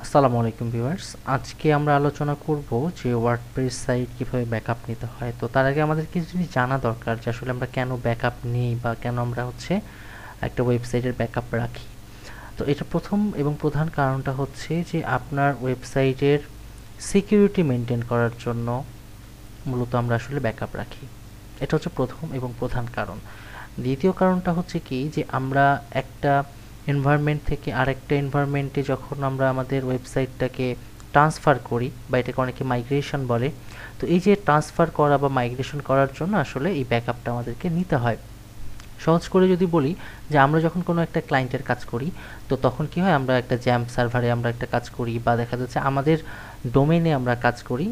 আসসালামু আলাইকুম ভিউয়ার্স, আজকে আমরা আলোচনা করব যে ওয়ার্ডপ্রেস সাইট কিভাবে ব্যাকআপ নিতে হয়। তো তার আগে আমাদের কিছু জিনিস জানা দরকার যে আসলে আমরা কেন ব্যাকআপ নিই বা কেন আমরা একটা ওয়েবসাইটের ব্যাকআপ রাখি। তো এটা প্রথম এবং প্রধান কারণটা হচ্ছে যে আপনার ওয়েবসাইটের সিকিউরিটি মেনটেন করার জন্য মূলত আমরা আসলে ব্যাকআপ রাখি। এটা হচ্ছে প্রথম এবং প্রধান কারণ। দ্বিতীয় কারণটা হচ্ছে কি যে আমরা একটা এনভায়রনমেন্ট থেকে আরেকটা এনভায়রনমেন্টে যখন আমরা আমাদের ওয়েবসাইটটাকে ট্রান্সফার করি বা এটাকে অনেকে মাইগ্রেশন বলে, তো এই যে ট্রান্সফার করা বা মাইগ্রেশন করার জন্য আসলে এই ব্যাকআপটা আমাদেরকে নিতে হয়। সহজ করে যদি বলি যে আমরা যখন কোনো একটা ক্লায়েন্টের কাজ করি, তো তখন কি হয়, আমরা একটা জ্যাম্প সার্ভারে আমরা একটা কাজ করি বা দেখা যাচ্ছে আমাদের ডোমেইনে আমরা কাজ করি।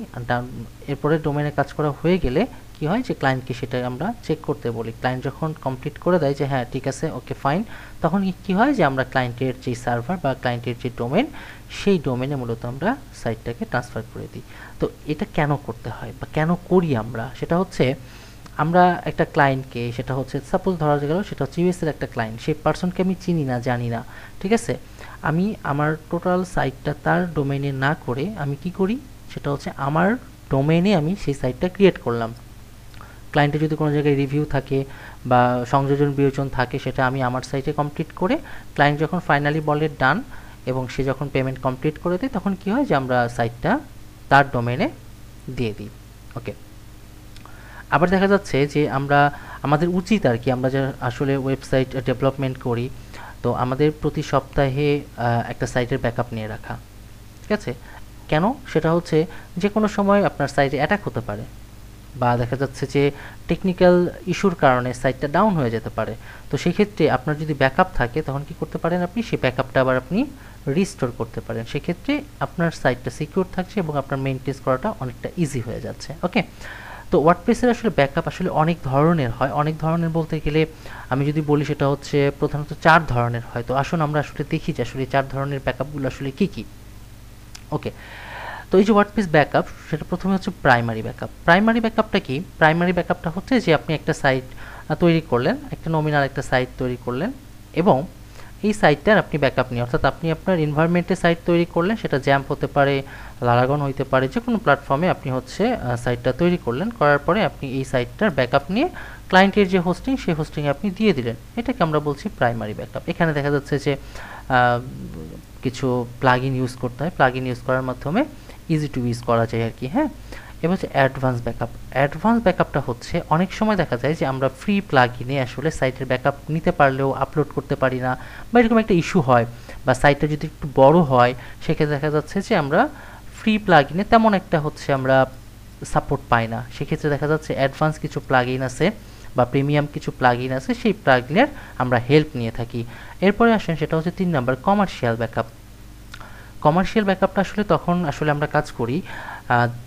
এরপরে ডোমেইনে কাজ করা হয়ে গেলে কি হয় যে ক্লায়েন্টকে সেটা আমরা চেক করতে বলি। ক্লায়েন্ট যখন কমপ্লিট করে দেয় যে হ্যাঁ ঠিক আছে, ওকে ফাইন, তখন কি হয় যে আমরা ক্লায়েন্টের যে সার্ভার বা ক্লায়েন্টের যে ডোমেইন, সেই ডোমেইনে মূলত আমরা সাইটটাকে ট্রান্সফার করে দিই। তো এটা কেন করতে হয় বা কেন করি আমরা, সেটা হচ্ছে আমরা একটা ক্লায়েন্টকে, সেটা হচ্ছে সাপোজ ধরা গেল সেটা হচ্ছে ইউএস এর একটা ক্লায়েন্ট, সেই পার্সনকে আমি চিনি না, জানি না, ঠিক আছে। আমি আমার টোটাল সাইটটা তার ডোমেইনে না করে আমি কি করি, সেটা হচ্ছে আমার ডোমেইনে আমি সেই সাইটটা ক্রিয়েট করলাম। ক্লায়েন্টের যদি কোনো জায়গায় রিভিউ থাকে বা সংযোজন বিয়োজন থাকে, সেটা আমি আমার সাইটে কমপ্লিট করে ক্লায়েন্ট যখন ফাইনালি বলে ডান এবং সে যখন পেমেন্ট কমপ্লিট করে দেয়, তখন কি হয় যে আমরা সাইটটা তার ডোমেইনে দিয়ে দিই। ওকে। আবার দেখা যাচ্ছে যে আমরা আমাদের উচিত আর কি, আমরা যে আসলে ওয়েবসাইট ডেভেলপমেন্ট করি, তো আমাদের প্রতি সপ্তাহে একটা সাইটের ব্যাকআপ নিয়ে রাখা, ঠিক আছে। কেন? সেটা হচ্ছে যে কোনো সময় আপনার সাইটে অ্যাটাক হতে পারে বা দেখা যাচ্ছে যে টেকনিক্যাল ইস্যুর কারণে সাইটটা ডাউন হয়ে যেতে পারে। তো সেক্ষেত্রে আপনার যদি ব্যাকআপ থাকে, তখন কি করতে পারেন, আপনি সেই ব্যাকআপটা আবার আপনি রিস্টোর করতে পারেন। সেক্ষেত্রে আপনার সাইটটা সিকিউর থাকছে এবং আপনার মেইনটেন করাটা অনেকটা ইজি হয়ে যাচ্ছে। ওকে। তো ওয়ার্ডপ্রেসের আসলে ব্যাকআপ আসলে অনেক ধরনের হয়। অনেক ধরনের বলতে গেলে আমি যদি বলি সেটা হচ্ছে প্রধানত 4 ধরনের হয়। তো আসুন আমরা আসলে দেখি যে আসলে এই 4 ধরনের ব্যাকআপগুলো আসলে কী কী। ওকে। তো এই যে ওয়ার্ডপ্রেস ব্যাকআপ, সেটা প্রথমে হচ্ছে প্রাইমারি ব্যাকআপ। প্রাইমারি ব্যাকআপটা কি? প্রাইমারি ব্যাকআপটা হচ্ছে যে আপনি একটা সাইট তৈরি করলেন, একটা নমিনাল একটা সাইট তৈরি করলেন এবং এই সাইটটার আপনি ব্যাকআপ নিয়ে, অর্থাৎ আপনি আপনার এনভায়রনমেন্টে সাইট তৈরি করলেন, সেটা জ্যাম্প হতে পারে, লারাগন হইতে পারে, যে কোনো প্ল্যাটফর্মে আপনি সাইটটা তৈরি করলেন, করার পরে আপনি এই সাইটটার ব্যাকআপ নিয়ে ক্লায়েন্টের যে হোস্টিং, সেই হোস্টিংয়ে আপনি দিয়ে দিলেন। এটাকে আমরা বলছি প্রাইমারি ব্যাকআপ। এখানে দেখা যাচ্ছে যে কিছু প্লাগইন ইউজ করতে হয়, প্লাগইন ইউজ করার মাধ্যমে ইজি টু ইউজ করা যায় আর কি। হ্যাঁ, এবার হচ্ছে অ্যাডভান্স ব্যাকআপ। অ্যাডভান্স ব্যাকআপটা হচ্ছে অনেক সময় দেখা যায় যে আমরা ফ্রি প্লাগইনে আসলে সাইটের ব্যাকআপ নিতে পারলেও আপলোড করতে পারি না, বা এরকম একটা ইস্যু হয়, বা সাইটটা যদি একটু বড় হয়, সেক্ষেত্রে দেখা যাচ্ছে যে আমরা ফ্রি প্লাগইনে তেমন একটা আমরা সাপোর্ট পাই না। সেক্ষেত্রে দেখা যাচ্ছে অ্যাডভান্স কিছু প্লাগইন আছে বা প্রিমিয়াম কিছু প্লাগইন আছে, সেই প্লাগইনের আমরা হেল্প নিয়ে থাকি। এরপরে আসেন সেটা হচ্ছে 3 নাম্বার, কমার্শিয়াল ব্যাকআপ। কমার্শিয়াল ব্যাকআপটা আসলে তখন আসলে আমরা কাজ করি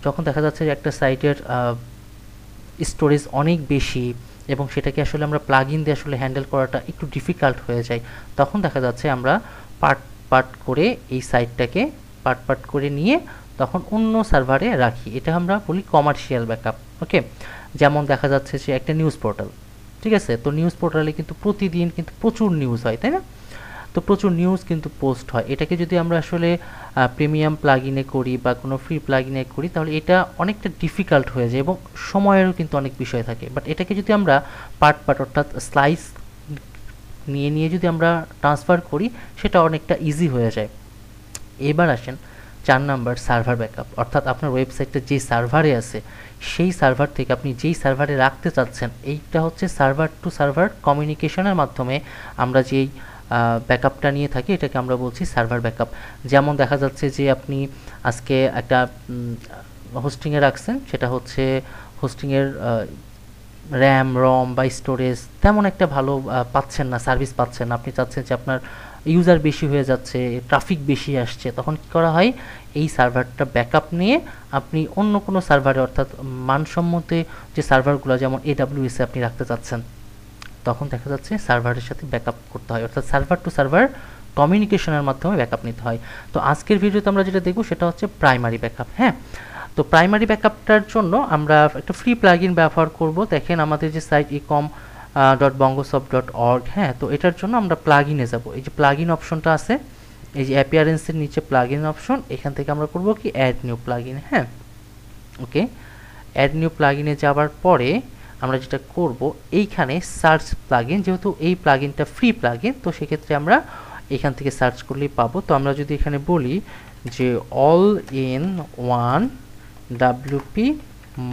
যখন দেখা যাচ্ছে যে একটা সাইটের স্টোরেজ অনেক বেশি এবং সেটাকে আসলে আমরা প্লাগইন দিয়ে আসলে হ্যান্ডেল করাটা একটু ডিফিকাল্ট হয়ে যায়। তখন দেখা যাচ্ছে আমরা পার্ট পার্ট করে এই সাইটটাকে পার্ট পার্ট করে নিয়ে তখন অন্য সার্ভারে রাখি। এটা আমরা বলি কমার্শিয়াল ব্যাকআপ। ওকে। যেমন দেখা যাচ্ছে যে একটা নিউজ পোর্টাল, ঠিক আছে, তো নিউজ পোর্টালে কিন্তু প্রতিদিন কিন্তু প্রচুর নিউজ হয়, তাই না? তো প্রচুর নিউজ কিন্তু পোস্ট হয়। এটাকে যদি আমরা আসলে প্রিমিয়াম প্লাগইনে করি বা কোনো ফ্রি প্লাগইনে করি, তাহলে এটা অনেকটা ডিফিকাল্ট হয়ে যায় এবং সময়েরও কিন্তু অনেক বিষয় থাকে। বাট এটাকে যদি আমরা পার্ট পার্ট অর্থাৎ স্লাইস নিয়ে নিয়ে যদি আমরা ট্রান্সফার করি, সেটা অনেকটা ইজি হয়ে যায়। এবার আসেন 4 নাম্বার, সার্ভার ব্যাকআপ। অর্থাৎ আপনার ওয়েবসাইটটা যেই সার্ভারে আছে, সেই সার্ভার থেকে আপনি যেই সার্ভারে রাখতে চাচ্ছেন, এইটা হচ্ছে সার্ভার টু সার্ভার কমিউনিকেশনের মাধ্যমে আমরা যেই ব্যাকআপটা নিয়ে থাকি, এটাকে আমরা বলছি সার্ভার ব্যাকআপ। যেমন দেখা যাচ্ছে যে আপনি আজকে একটা হোস্টিংয়ে রাখছেন, সেটা হচ্ছে হোস্টিংয়ের র্যাম রম বা স্টোরেজ তেমন একটা ভালো পাচ্ছেন না, সার্ভিস পাচ্ছেন না, আপনি চাচ্ছেন যে আপনার ইউজার বেশি হয়ে যাচ্ছে, ট্রাফিক বেশি আসছে, তখন কী করা হয়, এই সার্ভারটা ব্যাকআপ নিয়ে আপনি অন্য কোনো সার্ভারে, অর্থাৎ মানসম্মত যে সার্ভারগুলো যেমন AWS আপনি রাখতে চাচ্ছেন, তখন দেখা যাচ্ছে সার্ভারের সাথে ব্যাকআপ করতে হয়, অর্থাৎ সার্ভার টু সার্ভার কমিউনিকেশনের মাধ্যমে ব্যাকআপ নিতে হয়। তো আজকের ভিডিওতে আমরা যেটা দেখব সেটা হচ্ছে প্রাইমারি ব্যাকআপ। হ্যাঁ, তো প্রাইমারি ব্যাকআপটার জন্য আমরা একটা ফ্রি প্লাগইন ব্যবহার করব। দেখেন আমাদের যে সাইট ecom.bongosop.org, হ্যাঁ, তো এটার জন্য আমরা প্লাগইনে যাব। এই যে প্লাগইন অপশনটা আছে, এই যে অ্যাপিয়ারেন্সের নিচে প্লাগইন অপশন, এখান থেকে আমরা করব কি অ্যাড নিউ প্লাগইন। হ্যাঁ, ওকে, অ্যাড নিউ প্লাগইনে যাওয়ার পরে আমরা যেটা করব এইখানে সার্চ প্লাগইন, যেহেতু এই প্লাগইনটা ফ্রি প্লাগইন তো সেক্ষেত্রে আমরা এখান থেকে সার্চ করলেই পাবো। তো আমরা যদি এখানে বলি যে all in one WP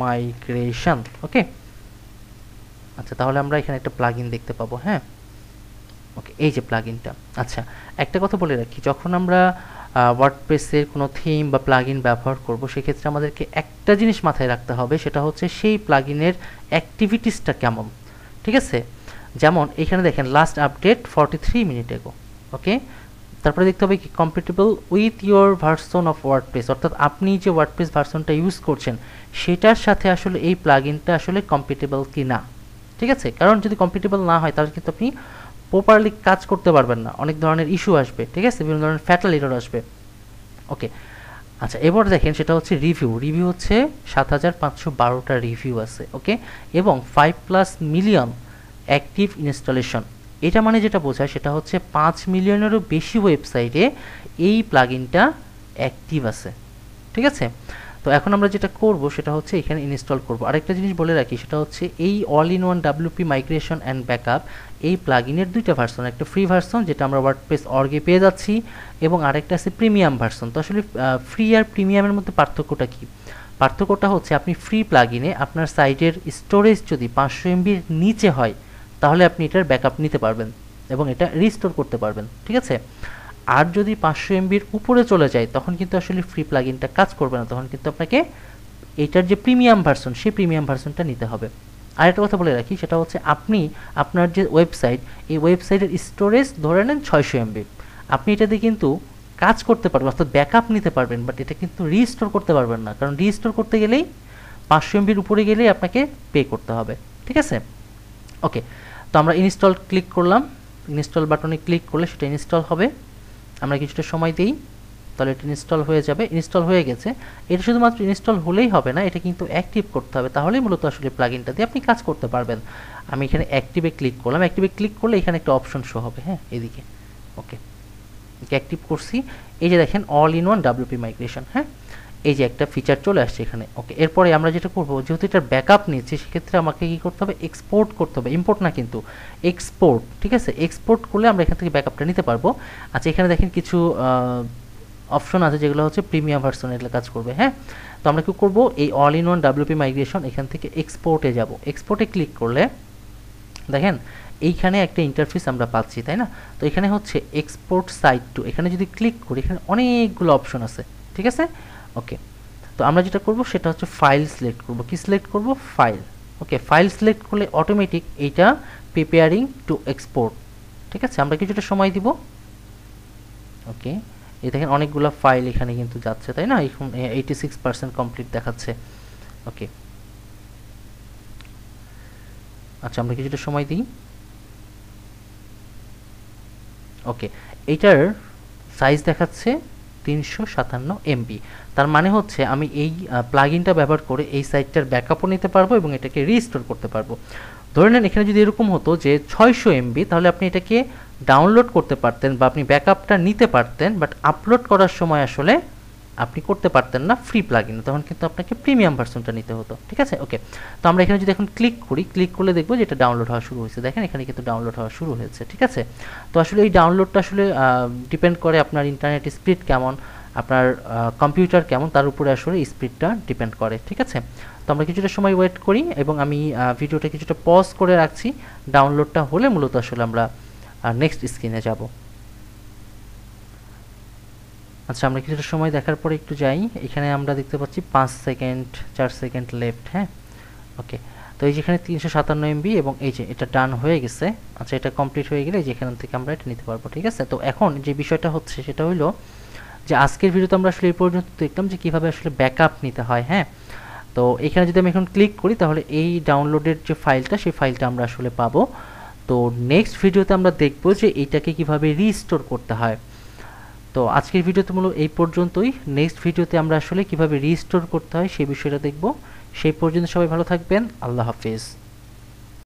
migration, okay, আচ্ছা তাহলে আমরা এখানে একটা প্লাগইন দেখতে পাবো। হ্যাঁ, ওকে, এই যে প্লাগইনটা। আচ্ছা, একটা কথা বলে রাখি, যখন আমরা ওয়ার্ডপ্রেসের কোনো থিম বা প্লাগইন ব্যবহার করব সেক্ষেত্রে আমাদেরকে একটা জিনিস মাথায় রাখতে হবে, সেটা হচ্ছে সেই প্লাগইনের অ্যাক্টিভিটিসটা কেমন। ঠিক আছে, যেমন এখানে দেখেন লাস্ট আপডেট 43 মিনিট এগো, ওকে, তারপরে দেখতে হবে কি compatible with your version of WordPress, অর্থাৎ আপনি যে ওয়ার্ডপ্রেস ভার্সনটা ইউজ করছেন সেটার সাথে আসলে এই প্লাগইনটা আসলে কম্প্যাটিবল কি না। ঠিক আছে, কারণ যদি কম্প্যাটিবল না হয় তাহলে কিন্তু আপনি প্রপারলি কাজ করতে পারবেন না, অনেক ধরনের ইস্যু আসবে। ঠিক আছে, বিভিন্ন ধরনের ফ্যাটাল এরর আসবে। ওকে, আচ্ছা এবার দেখেন সেটা হচ্ছে রিভিউ হচ্ছে 7512টা রিভিউ আছে, ওকে, এবং 5+ মিলিয়ন অ্যাক্টিভ ইনস্টলেশন। এটা মানে যেটা বোঝায় সেটা হচ্ছে 5 মিলিয়নেরও বেশি ওয়েবসাইটে এই প্লাগইনটা অ্যাক্টিভ আছে। ঠিক আছে, তো এখন আমরা যেটা করব সেটা হচ্ছে এখানে ইনস্টল করব। আরেকটা জিনিস বলে রাখি, সেটা হচ্ছে এই all in one WP migration and backup এই প্লাগইনের দুইটা ভার্সন, একটা ফ্রি ভার্সন যেটা আমরা ওয়ার্ডপ্রেস অর্গে পেয়ে যাচ্ছি, এবং আরেকটা আছে প্রিমিয়াম ভার্সন। তো আসলে ফ্রি আর প্রিমিয়ামের মধ্যে পার্থক্যটা কি? পার্থক্যটা হচ্ছে আপনি ফ্রি প্লাগইনে আপনার সাইটের স্টোরেজ যদি 500 এমবির নিচে হয় তাহলে আপনি এটার ব্যাকআপ নিতে পারবেন এবং এটা রিস্টোর করতে পারবেন। ঠিক আছে, আর যদি 500 এমবির উপরে চলে যায় তখন কিন্তু আসলে ফ্রি প্লাগইনটা কাজ করবে না, তখন কিন্তু আপনাকে এটার যে প্রিমিয়াম ভার্সন সেই প্রিমিয়াম ভার্সনটা নিতে হবে। আর একটা কথা বলে রাখি, সেটা হচ্ছে আপনি আপনার যে ওয়েবসাইট, এই ওয়েবসাইটের স্টোরেজ ধরে নেন 600 এমবি, আপনি এটাতে কিন্তু কাজ করতে পারবেন, অর্থাৎ ব্যাকআপ নিতে পারবেন, বাট এটা কিন্তু রিস্টোর করতে পারবেন না, কারণ রিস্টোর করতে গেলেই 500 এমবির উপরে গেলেই আপনাকে পে করতে হবে। ঠিক আছে, ওকে, তো আমরা ইনস্টল ক্লিক করলাম, ইনস্টল বাটনে ক্লিক করলে সেটা ইনস্টল হবে। আমরা কিছুটা সময় দিই, তাহলে এটা ইনস্টল হয়ে যাবে। ইনস্টল হয়ে গেছে। এটা শুধুমাত্র ইনস্টল হলেই হবে না, এটা কিন্তু অ্যাক্টিভ করতে হবে, তাহলেই মূলত আসলে প্লাগইনটা দিয়ে আপনি কাজ করতে পারবেন। আমি এখানে অ্যাক্টিভে ক্লিক করলাম, অ্যাক্টিভে ক্লিক করলে এখানে একটা অপশন শো হবে। হ্যাঁ, এদিকে, ওকে, অ্যাক্টিভ করছি। এই যে দেখেন all in one WP migration, হ্যাঁ, এই যে একটা ফিচার চলে আসছে এখানে। ওকে, এরপরে আমরা যেটা করবো, যেহেতু এটার ব্যাকআপ নিচ্ছি সেক্ষেত্রে আমাকে কি করতে হবে, এক্সপোর্ট করতে হবে, ইম্পোর্ট না কিন্তু এক্সপোর্ট। ঠিক আছে, এক্সপোর্ট করলে আমরা এখান থেকে ব্যাকআপটা নিতে পারবো। আচ্ছা, এখানে দেখেন কিছু অপশন আছে যেগুলো হচ্ছে প্রিমিয়াম ভার্সন, এগুলো কাজ করবে। হ্যাঁ, তো আমরা কি করব, এই all in one WP migration এখান থেকে এক্সপোর্টে যাব। এক্সপোর্টে ক্লিক করলে দেখেন এইখানে একটা ইন্টারফেস আমরা পাচ্ছি, তাই না? তো এখানে হচ্ছে এক্সপোর্ট সাইট টু, এখানে যদি ক্লিক করি এখানে অনেকগুলো অপশন আছে। ঠিক আছে, ওকে, তো আমরা যেটা করব সেটা হচ্ছে ফাইল সিলেক্ট করব। কি সিলেক্ট করব? ফাইল। ওকে, ফাইল সিলেক্ট করলে অটোমেটিক এইটা প্রিপেয়ারিং টু এক্সপোর্ট। ঠিক আছে, আমরা কিছুটা সময় দিব। ওকে, এই দেখেন অনেকগুলো ফাইল এখানে কিন্তু যাচ্ছে, তাই না? এখন 86% কমপ্লিট দেখাচ্ছে। ওকে, আচ্ছা আমরা কিছুটা সময় দিই। ওকে, এইটার সাইজ দেখাচ্ছে 357 এমবি। তার মানে হচ্ছে আমি এই প্লাগইনটা ব্যবহার করে এই সাইটটার ব্যাকআপও নিতে পারবো এবং এটাকে রিস্টোর করতে পারবো। ধরে নেন এখানে যদি এরকম হতো যে 600 এমবি, তাহলে আপনি এটাকে ডাউনলোড করতে পারতেন বা আপনি ব্যাকআপটা নিতে পারতেন, বাট আপলোড করার সময় আসলে আপনি করতে পারতেন না ফ্রি প্লাগইন, তখন কিন্তু আপনাকে প্রিমিয়াম ভার্সনটা নিতে হতো। ঠিক আছে, ওকে, তো আমরা এখানে যদি এখন ক্লিক করি, ক্লিক করলে দেখবো যে এটা ডাউনলোড হওয়া শুরু হয়েছে। দেখেন এখানে কিন্তু ডাউনলোড হওয়া শুরু হয়েছে। ঠিক আছে, তো আসলে এই ডাউনলোডটা আসলে ডিপেন্ড করে আপনার ইন্টারনেট স্পিড কেমন, আপনার কম্পিউটার কেমন, তার উপরে আসলে স্পিডটা ডিপেন্ড করে। ঠিক আছে, তো আমরা কিছুটা সময় ওয়েট করি এবং আমি ভিডিওটা কিছুটা পজ করে রাখছি। ডাউনলোডটা হলে মূলত আসলে আমরা নেক্সট স্ক্রিনে যাব। আচ্ছা, আমরা কিছুটা সময় দেখার পরে একটু যাই। এখানে আমরা দেখতে পাচ্ছি 5 সেকেন্ড 4 সেকেন্ড লেফট। হ্যাঁ, ওকে, তো এই যেখানে 357 এমবি এবং এই যে এটা ডান হয়ে গেছে। আচ্ছা, এটা কমপ্লিট হয়ে গেলে যেখান থেকে আমরা এটা নিতে পারবো। ঠিক আছে, তো এখন যে বিষয়টা হচ্ছে সেটা হলো যে আজকের ভিডিওতে আমরা আসলে এই পর্যন্ত দেখলাম যে কীভাবে আসলে ব্যাকআপ নিতে হয়। হ্যাঁ, তো এখানে যদি আমি এখন ক্লিক করি তাহলে এই ডাউনলোডের যে ফাইলটা সেই ফাইলটা আমরা আসলে পাবো। তো নেক্সট ভিডিওতে আমরা দেখব যে এইটাকে কিভাবে রিস্টোর করতে হয়। তো আজকের ভিডিওতে মূলত এই পর্যন্তই। নেক্সট ভিডিওতে আমরা আসলে কিভাবে রিস্টোর করতে হয় সেই বিষয়টা দেখব। সেই পর্যন্ত সবাই ভালো থাকবেন। আল্লাহ হাফেজ।